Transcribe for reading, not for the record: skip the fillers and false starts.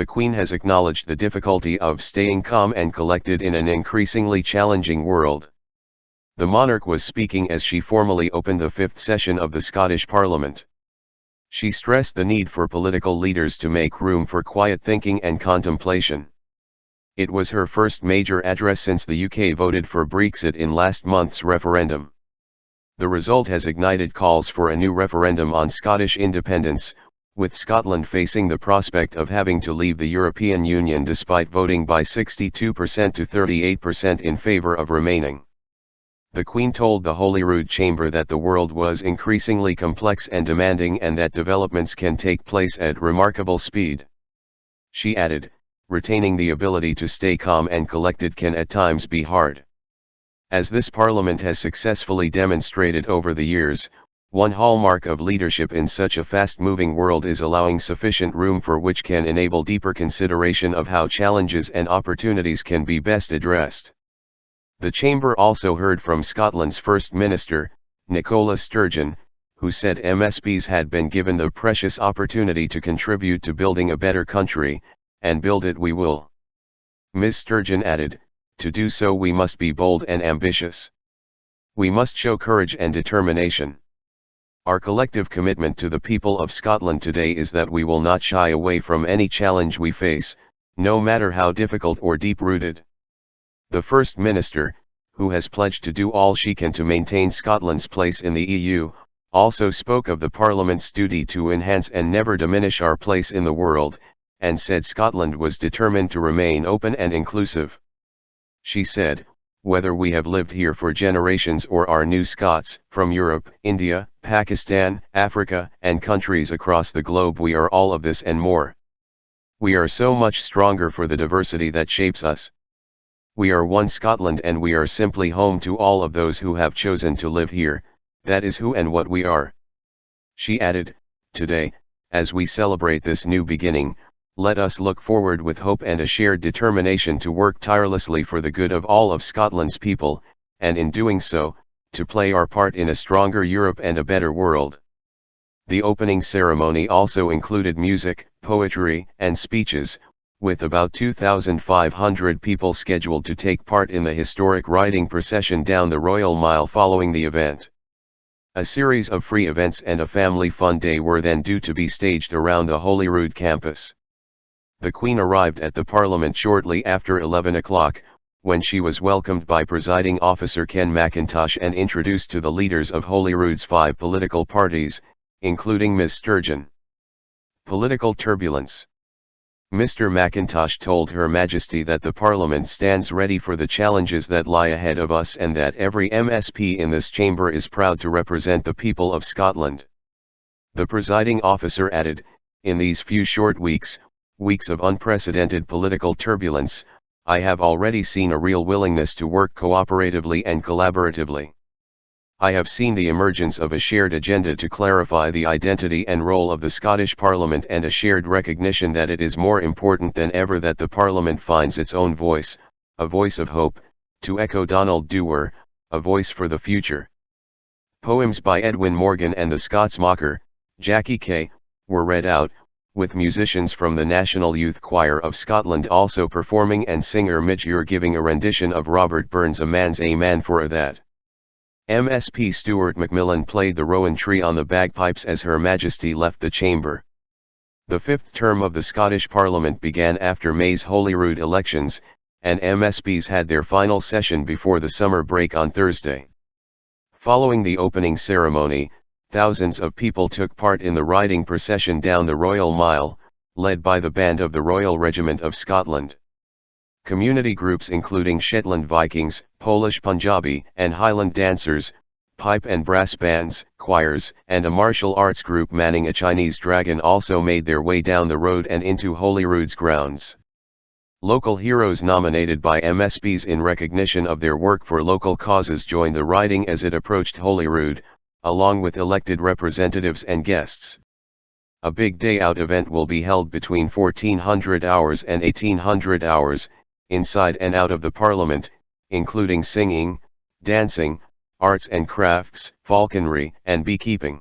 The Queen has acknowledged the difficulty of staying calm and collected in an increasingly challenging world. The monarch was speaking as she formally opened the fifth session of the Scottish Parliament. She stressed the need for political leaders to make room for quiet thinking and contemplation. It was her first major address since the UK voted for Brexit in last month's referendum. The result has ignited calls for a new referendum on Scottish independence, with Scotland facing the prospect of having to leave the European Union despite voting by 62% to 38% in favour of remaining. The Queen told the Holyrood chamber that the world was increasingly complex and demanding and that developments can take place at remarkable speed. She added, retaining the ability to stay calm and collected can at times be hard. As this Parliament has successfully demonstrated over the years, one hallmark of leadership in such a fast-moving world is allowing sufficient room for which can enable deeper consideration of how challenges and opportunities can be best addressed. The Chamber also heard from Scotland's First Minister, Nicola Sturgeon, who said MSPs had been given the precious opportunity to contribute to building a better country, and build it we will. Ms. Sturgeon added, to do so we must be bold and ambitious. We must show courage and determination. Our collective commitment to the people of Scotland today is that we will not shy away from any challenge we face, no matter how difficult or deep-rooted. The First Minister, who has pledged to do all she can to maintain Scotland's place in the EU, also spoke of the Parliament's duty to enhance and never diminish our place in the world, and said Scotland was determined to remain open and inclusive. She said, whether we have lived here for generations or are new Scots, from Europe, India, Pakistan, Africa, and countries across the globe, we are all of this and more. We are so much stronger for the diversity that shapes us. We are one Scotland and we are simply home to all of those who have chosen to live here, that is who and what we are. She added, today, as we celebrate this new beginning, let us look forward with hope and a shared determination to work tirelessly for the good of all of Scotland's people, and in doing so, to play our part in a stronger Europe and a better world. The opening ceremony also included music, poetry, and speeches, with about 2,500 people scheduled to take part in the historic riding procession down the Royal Mile following the event. A series of free events and a family fun day were then due to be staged around the Holyrood campus. The Queen arrived at the Parliament shortly after 11 o'clock, when she was welcomed by Presiding Officer Ken McIntosh and introduced to the leaders of Holyrood's 5 political parties, including Ms. Sturgeon. Political turbulence. Mr. McIntosh told Her Majesty that the Parliament stands ready for the challenges that lie ahead of us and that every MSP in this chamber is proud to represent the people of Scotland. The presiding officer added, in these few short weeks of unprecedented political turbulence, I have already seen a real willingness to work cooperatively and collaboratively. I have seen the emergence of a shared agenda to clarify the identity and role of the Scottish Parliament and a shared recognition that it is more important than ever that the Parliament finds its own voice, a voice of hope, to echo Donald Dewar, a voice for the future. Poems by Edwin Morgan and the Scots Mocker, Jackie Kay, were read out, with musicians from the National Youth Choir of Scotland also performing and singer Midge Ure giving a rendition of Robert Burns' A Man's a Man for a That. MSP Stuart Macmillan played the Rowan Tree on the bagpipes as Her Majesty left the chamber. The fifth term of the Scottish Parliament began after May's Holyrood elections, and MSPs had their final session before the summer break on Thursday. Following the opening ceremony, thousands of people took part in the riding procession down the Royal Mile, led by the band of the Royal Regiment of Scotland. Community groups including Shetland Vikings, Polish Punjabi and Highland dancers, pipe and brass bands, choirs, and a martial arts group manning a Chinese dragon also made their way down the road and into Holyrood's grounds. Local heroes nominated by MSPs in recognition of their work for local causes joined the riding as it approached Holyrood, along with elected representatives and guests. A big day out event will be held between 1400 hours and 1800 hours, inside and out of the Parliament, including singing, dancing, arts and crafts, falconry, and beekeeping.